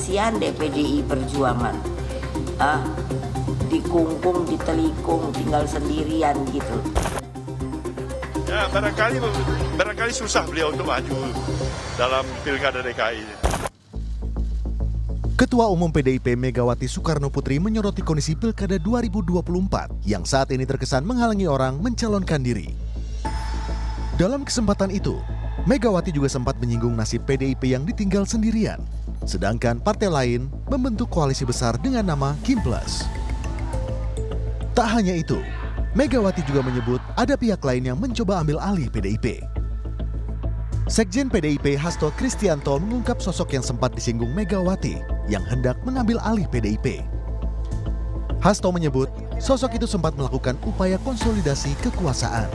kasihan deh PDI Perjuangan. Dikungkung, ditelikung, tinggal sendirian gitu. Ya barangkali susah beliau untuk maju dalam Pilkada DKI. Ketua Umum PDIP Megawati Soekarno Putri menyoroti kondisi Pilkada 2024 yang saat ini terkesan menghalangi orang mencalonkan diri. Dalam kesempatan itu, Megawati juga sempat menyinggung nasib PDIP yang ditinggal sendirian, sedangkan partai lain membentuk koalisi besar dengan nama Kimplas. Tak hanya itu, Megawati juga menyebut ada pihak lain yang mencoba ambil alih PDIP. Sekjen PDIP Hasto Kristianto mengungkap sosok yang sempat disinggung Megawati yang hendak mengambil alih PDIP. Hasto menyebut sosok itu sempat melakukan upaya konsolidasi kekuasaan.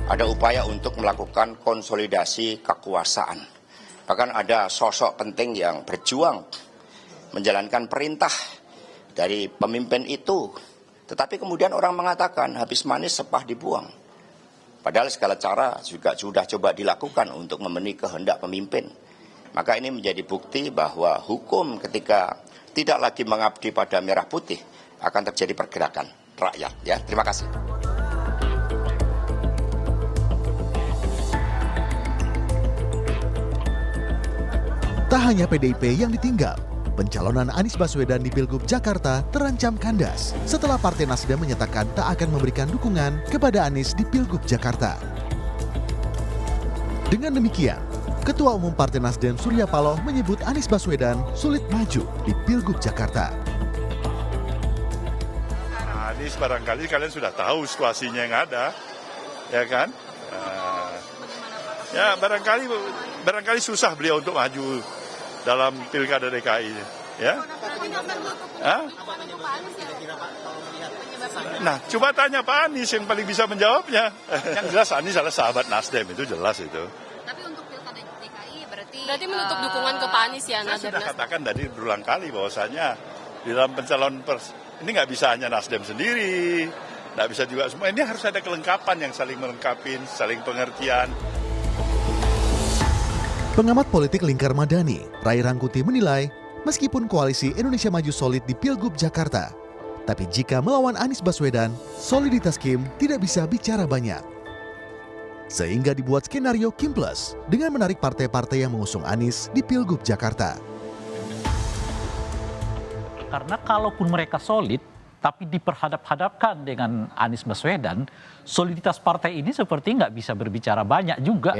Ada upaya untuk melakukan konsolidasi kekuasaan. Bahkan ada sosok penting yang berjuang menjalankan perintah dari pemimpin itu. Tetapi kemudian orang mengatakan habis manis sepah dibuang. Padahal segala cara juga sudah coba dilakukan untuk memenuhi kehendak pemimpin. Maka ini menjadi bukti bahwa hukum ketika tidak lagi mengabdi pada merah putih akan terjadi pergerakan rakyat. Ya, terima kasih. Tak hanya PDIP yang ditinggal, pencalonan Anies Baswedan di Pilgub Jakarta terancam kandas setelah Partai Nasdem menyatakan tak akan memberikan dukungan kepada Anies di Pilgub Jakarta. Dengan demikian, Ketua Umum Partai Nasdem Surya Paloh menyebut Anies Baswedan sulit maju di Pilgub Jakarta. Anies barangkali kalian sudah tahu situasinya yang ada, ya kan? Ya barangkali susah beliau untuk maju dalam Pilkada DKI, ya. Nah, coba tanya Pak Anies yang paling bisa menjawabnya. Yang jelas Anies adalah sahabat Nasdem, itu jelas itu. Tapi untuk Pilkada DKI berarti menutup dukungan ke Pak Anies ya? Saya sudah katakan tadi berulang kali bahwasanya di dalam pencalon ini nggak bisa hanya Nasdem sendiri, nggak bisa juga semua. Ini harus ada kelengkapan yang saling melengkapi, saling pengertian. Pengamat politik Lingkar Madani, Ray Rangkuti menilai, meskipun koalisi Indonesia Maju solid di Pilgub Jakarta, tapi jika melawan Anies Baswedan, soliditas Kim tidak bisa bicara banyak. Sehingga dibuat skenario Kim Plus dengan menarik partai-partai yang mengusung Anies di Pilgub Jakarta. Karena kalaupun mereka solid, tapi diperhadap-hadapkan dengan Anies Baswedan, soliditas partai ini seperti nggak bisa berbicara banyak juga.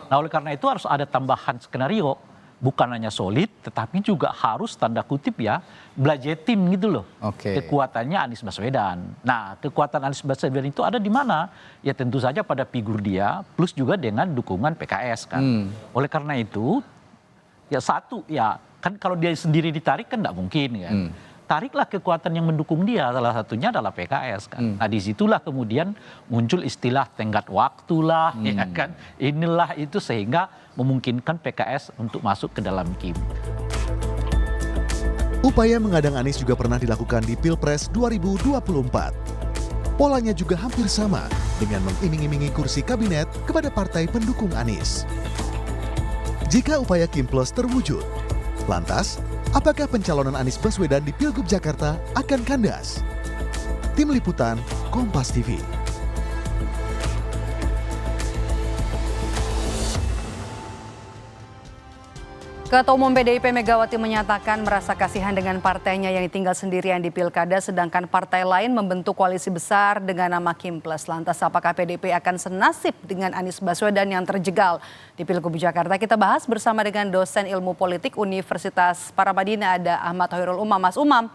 Nah, oleh karena itu harus ada tambahan skenario, bukan hanya solid, tetapi juga harus tanda kutip ya belajetin gitu loh. Kekuatannya Anies Baswedan. Nah, kekuatan Anies Baswedan itu ada di mana? Ya tentu saja pada figur dia, plus juga dengan dukungan PKS kan. Oleh karena itu, ya satu ya kan kalau dia sendiri ditarik kan nggak mungkin kan. Tariklah kekuatan yang mendukung dia, salah satunya adalah PKS kan. Nah disitulah kemudian muncul istilah tenggat waktu lah, ya kan. Inilah itu sehingga memungkinkan PKS untuk masuk ke dalam Kim. Upaya mengadang Anies juga pernah dilakukan di Pilpres 2024. Polanya juga hampir sama dengan mengiming-imingi kursi kabinet kepada partai pendukung Anies. Jika upaya Kim Plus terwujud, lantas apakah pencalonan Anies Baswedan di Pilgub Jakarta akan kandas? Tim Liputan, Kompas TV. Ketua Umum PDIP Megawati menyatakan merasa kasihan dengan partainya yang ditinggal sendirian di Pilkada, sedangkan partai lain membentuk koalisi besar dengan nama Kim Plus. Lantas apakah PDIP akan senasib dengan Anies Baswedan yang terjegal di Pilgub Jakarta? Kita bahas bersama dengan dosen ilmu politik Universitas Paramadina, ada Ahmad Hoirul Umam. Mas Umam,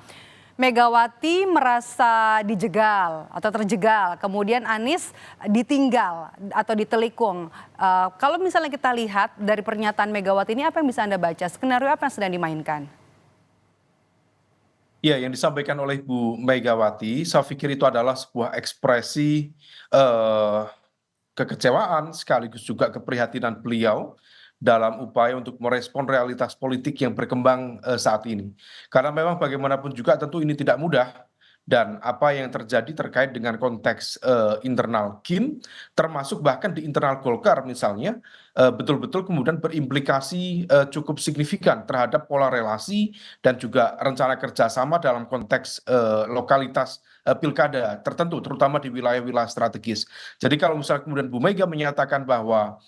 Megawati merasa dijegal atau terjegal, kemudian Anies ditinggal atau ditelikung. Kalau misalnya kita lihat dari pernyataan Megawati ini, apa yang bisa Anda baca? Skenario apa yang sedang dimainkan? Ya, yang disampaikan oleh Bu Megawati, saya pikir itu adalah sebuah ekspresi kekecewaan sekaligus juga keprihatinan beliau dalam upaya untuk merespon realitas politik yang berkembang saat ini. Karena memang bagaimanapun juga tentu ini tidak mudah, dan apa yang terjadi terkait dengan konteks internal Kim, termasuk bahkan di internal Golkar misalnya, betul-betul kemudian berimplikasi cukup signifikan terhadap pola relasi dan juga rencana kerjasama dalam konteks lokalitas pilkada tertentu, terutama di wilayah-wilayah strategis. Jadi kalau misalnya kemudian Bu Mega menyatakan bahwa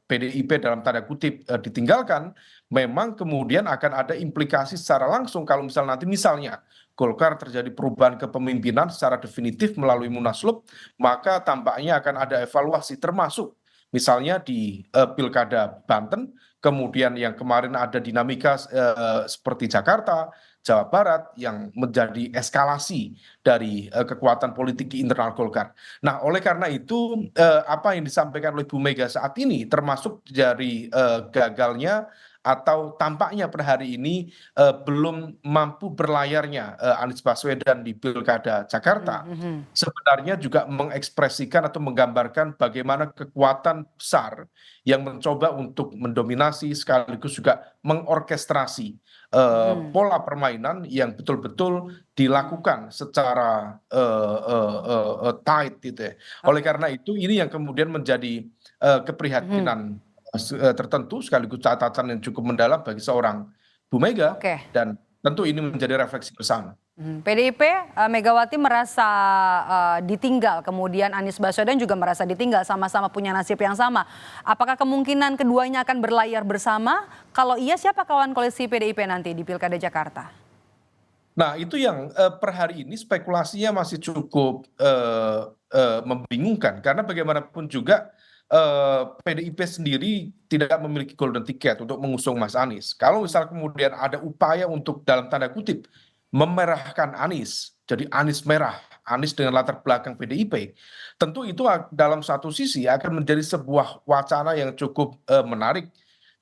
PDIP dalam tanda kutip ditinggalkan, memang kemudian akan ada implikasi secara langsung kalau misalnya nanti misalnya Golkar terjadi perubahan kepemimpinan secara definitif melalui Munaslup, maka tampaknya akan ada evaluasi termasuk misalnya di Pilkada Banten, kemudian yang kemarin ada dinamika seperti Jakarta, Jawa Barat yang menjadi eskalasi dari kekuatan politik di internal Golkar. Nah, oleh karena itu apa yang disampaikan oleh Bu Mega saat ini termasuk dari gagalnya atau tampaknya per hari ini belum mampu berlayarnya Anies Baswedan di Pilkada Jakarta, sebenarnya juga mengekspresikan atau menggambarkan bagaimana kekuatan besar yang mencoba untuk mendominasi sekaligus juga mengorkestrasi pola permainan yang betul-betul dilakukan secara tight gitu ya. Oleh karena itu ini yang kemudian menjadi keprihatinan tertentu sekaligus catatan yang cukup mendalam bagi seorang Bu Mega Oke. dan tentu ini menjadi refleksi bersama. PDIP, Megawati merasa ditinggal, kemudian Anies Baswedan juga merasa ditinggal, sama-sama punya nasib yang sama. Apakah kemungkinan keduanya akan berlayar bersama? Kalau iya, siapa kawan koalisi PDIP nanti di Pilkada Jakarta? Nah, itu yang per hari ini spekulasinya masih cukup membingungkan karena bagaimanapun juga PDIP sendiri tidak memiliki golden ticket untuk mengusung Mas Anies. Kalau misal kemudian ada upaya untuk dalam tanda kutip memerahkan Anies, jadi Anies merah, Anies dengan latar belakang PDIP, tentu itu dalam satu sisi akan menjadi sebuah wacana yang cukup menarik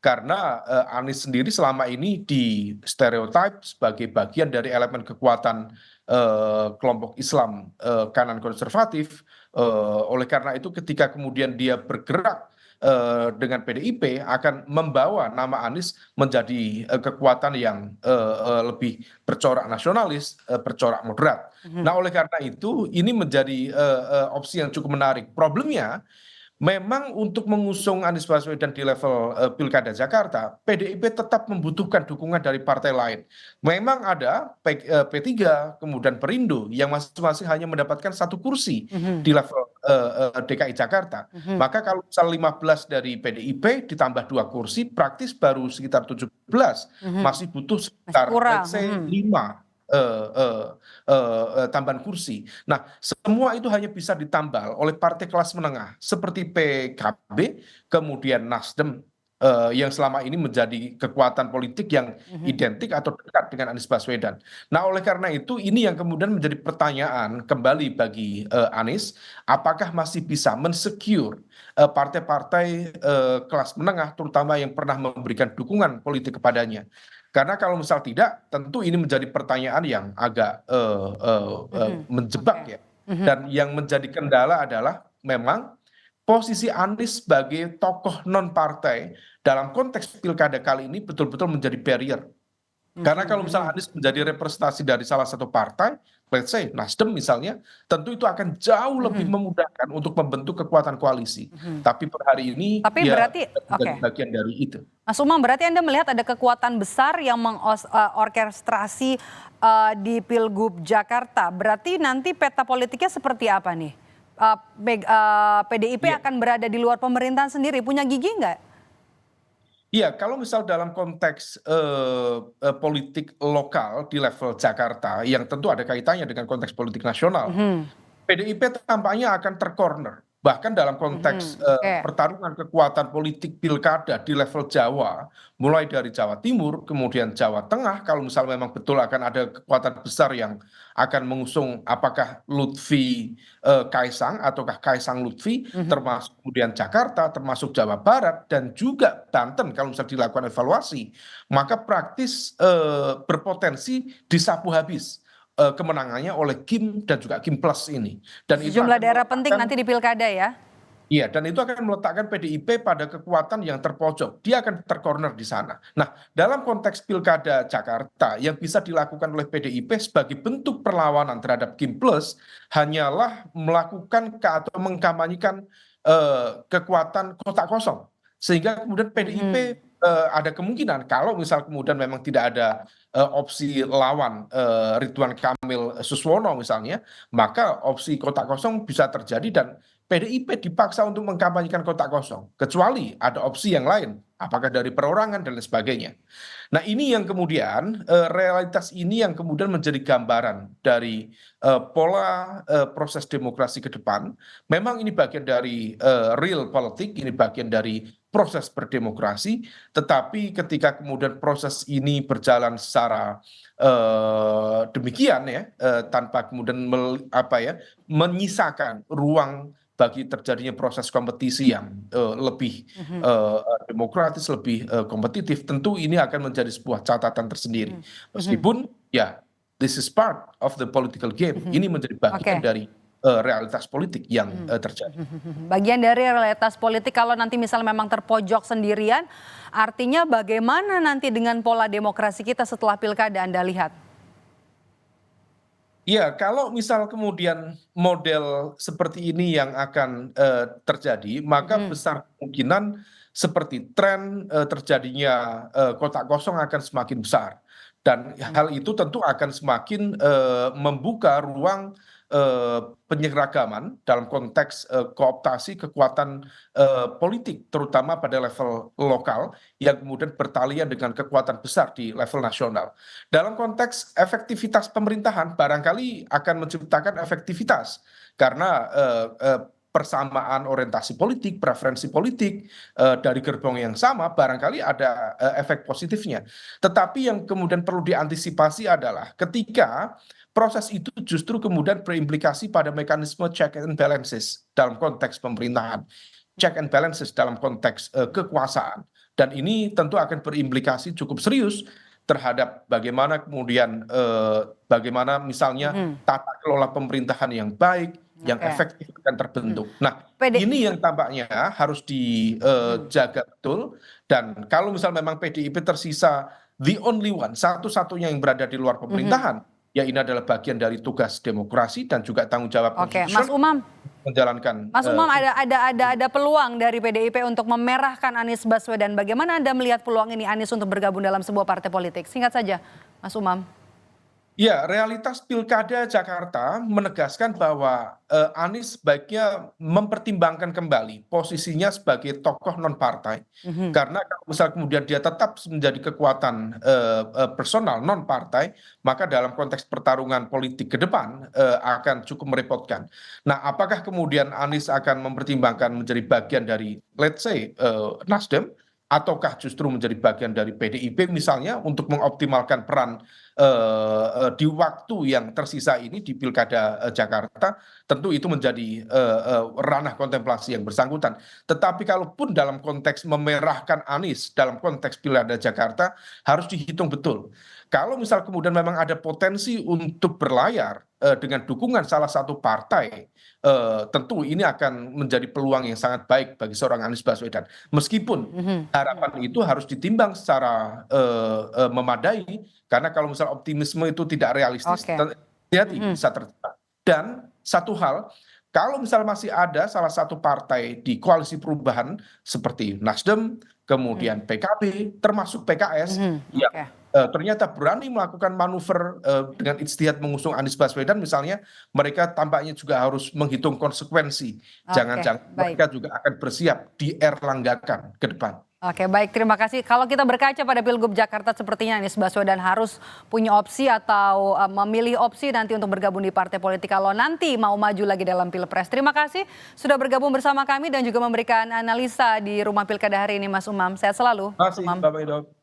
karena Anies sendiri selama ini di stereotip sebagai bagian dari elemen kekuatan kelompok Islam kanan konservatif. Oleh karena itu ketika kemudian dia bergerak dengan PDIP akan membawa nama Anies menjadi kekuatan yang lebih bercorak nasionalis, bercorak moderat. Nah, oleh karena itu ini menjadi opsi yang cukup menarik. Problemnya memang untuk mengusung Anies Baswedan di level Pilkada Jakarta, PDIP tetap membutuhkan dukungan dari partai lain. Memang ada P3, kemudian Perindo yang masing-masing hanya mendapatkan 1 kursi di level DKI Jakarta. Maka kalau misal 15 dari PDIP ditambah 2 kursi, praktis baru sekitar 17. Masih butuh sekitar let's say 5 tambahan kursi. Nah, semua itu hanya bisa ditambal oleh partai kelas menengah seperti PKB, kemudian Nasdem yang selama ini menjadi kekuatan politik yang identik atau dekat dengan Anies Baswedan. Nah, oleh karena itu ini yang kemudian menjadi pertanyaan kembali bagi Anies, apakah masih bisa mensecure partai-partai kelas menengah terutama yang pernah memberikan dukungan politik kepadanya. Karena kalau misal tidak, tentu ini menjadi pertanyaan yang agak menjebak ya. Dan yang menjadi kendala adalah memang posisi Anies sebagai tokoh non-partai dalam konteks pilkada kali ini betul-betul menjadi barrier. Karena kalau misalnya Anies menjadi representasi dari salah satu partai, let's say Nasdem misalnya, tentu itu akan jauh lebih memudahkan untuk membentuk kekuatan koalisi. Tapi per hari ini Tapi ya berarti, menjadi bagian dari itu. Mas Umam, berarti Anda melihat ada kekuatan besar yang mengorkestrasi di Pilgub Jakarta. Berarti nanti peta politiknya seperti apa nih? PDIP akan berada di luar pemerintahan sendiri, punya gigi nggak? Iya, kalau misal dalam konteks politik lokal di level Jakarta, yang tentu ada kaitannya dengan konteks politik nasional, PDIP tampaknya akan tercorner. Bahkan dalam konteks pertarungan kekuatan politik pilkada di level Jawa, mulai dari Jawa Timur, kemudian Jawa Tengah, kalau misal memang betul akan ada kekuatan besar yang akan mengusung apakah Lutfi Kaisang ataukah Kaisang Lutfi, termasuk kemudian Jakarta, termasuk Jawa Barat, dan juga Banten kalau misal dilakukan evaluasi, maka praktis berpotensi disapu habis kemenangannya oleh Kim dan juga Kim Plus ini. Dan itu Sejumlah akan daerah penting meletakkan- nanti di pilkada ya. Iya, dan itu akan meletakkan PDIP pada kekuatan yang terpojok. Dia akan tercorner di sana. Nah, dalam konteks pilkada Jakarta, yang bisa dilakukan oleh PDIP sebagai bentuk perlawanan terhadap Kim Plus hanyalah melakukan atau mengkampanyekan kekuatan kotak kosong. Sehingga kemudian PDIP ada kemungkinan kalau misal kemudian memang tidak ada opsi lawan Ridwan Kamil Suswono misalnya, maka opsi kotak kosong bisa terjadi dan PDIP dipaksa untuk mengkampanyekan kotak kosong, kecuali ada opsi yang lain, apakah dari perorangan dan lain sebagainya. Nah ini yang kemudian, realitas ini yang kemudian menjadi gambaran dari pola proses demokrasi ke depan. Memang ini bagian dari real politik, ini bagian dari proses berdemokrasi, tetapi ketika kemudian proses ini berjalan secara demikian ya, tanpa kemudian menyisakan ruang bagi terjadinya proses kompetisi yang lebih demokratis, lebih kompetitif, tentu ini akan menjadi sebuah catatan tersendiri. Meskipun ya, this is part of the political game, ini menjadi bagian dari realitas politik yang terjadi. Bagian dari realitas politik kalau nanti misalnya memang terpojok sendirian, artinya bagaimana nanti dengan pola demokrasi kita setelah pilkada Anda lihat? Ya, kalau misal kemudian model seperti ini yang akan terjadi, maka besar kemungkinan seperti tren terjadinya kotak kosong akan semakin besar. Dan hal itu tentu akan semakin membuka ruang penyeragaman dalam konteks kooptasi kekuatan politik, terutama pada level lokal yang kemudian bertalian dengan kekuatan besar di level nasional. Dalam konteks efektivitas pemerintahan barangkali akan menciptakan efektivitas karena persamaan orientasi politik, preferensi politik dari gerbong yang sama barangkali ada efek positifnya. Tetapi yang kemudian perlu diantisipasi adalah ketika proses itu justru kemudian berimplikasi pada mekanisme check and balances dalam konteks pemerintahan, check and balances dalam konteks kekuasaan. Dan ini tentu akan berimplikasi cukup serius terhadap bagaimana kemudian bagaimana misalnya tata kelola pemerintahan yang baik, yang efektif akan terbentuk. Nah, ini yang tampaknya harus dijaga betul. Dan kalau misal memang PDIP tersisa the only one, satu-satunya yang berada di luar pemerintahan, ya ini adalah bagian dari tugas demokrasi dan juga tanggung jawab Mas Umam menjalankan. Mas Umam, ada peluang dari PDIP untuk memerahkan Anies Baswedan. Bagaimana Anda melihat peluang ini Anies untuk bergabung dalam sebuah partai politik? Singkat saja, Mas Umam. Ya, realitas Pilkada Jakarta menegaskan bahwa Anies sebaiknya mempertimbangkan kembali posisinya sebagai tokoh non-partai. Karena kalau misal kemudian dia tetap menjadi kekuatan personal non-partai, maka dalam konteks pertarungan politik ke depan akan cukup merepotkan. Nah, apakah kemudian Anies akan mempertimbangkan menjadi bagian dari, let's say, Nasdem, ataukah justru menjadi bagian dari PDIP misalnya untuk mengoptimalkan peran di waktu yang tersisa ini di Pilkada Jakarta, tentu itu menjadi ranah kontemplasi yang bersangkutan. Tetapi kalaupun dalam konteks memerahkan Anies dalam konteks Pilkada Jakarta harus dihitung betul. Kalau misal kemudian memang ada potensi untuk berlayar dengan dukungan salah satu partai, tentu ini akan menjadi peluang yang sangat baik bagi seorang Anies Baswedan. Meskipun harapan itu harus ditimbang secara memadai, karena kalau misal optimisme itu tidak realistis, hati-hati bisa terjadi. Dan satu hal, kalau misal masih ada salah satu partai di koalisi perubahan seperti Nasdem, kemudian PKB, termasuk PKS, yang ternyata berani melakukan manuver dengan ijtihad mengusung Anies Baswedan misalnya, mereka tampaknya juga harus menghitung konsekuensi. Jangan-jangan mereka juga akan bersiap dierlanggakan ke depan. Oke, baik, terima kasih. Kalau kita berkaca pada Pilgub Jakarta, sepertinya Anies Baswedan harus punya opsi atau memilih opsi nanti untuk bergabung di partai politik kalau nanti mau maju lagi dalam Pilpres. Terima kasih sudah bergabung bersama kami dan juga memberikan analisa di Rumah Pilkada hari ini, Mas Umam. Sehat selalu. Terima kasih, Bapak Ido.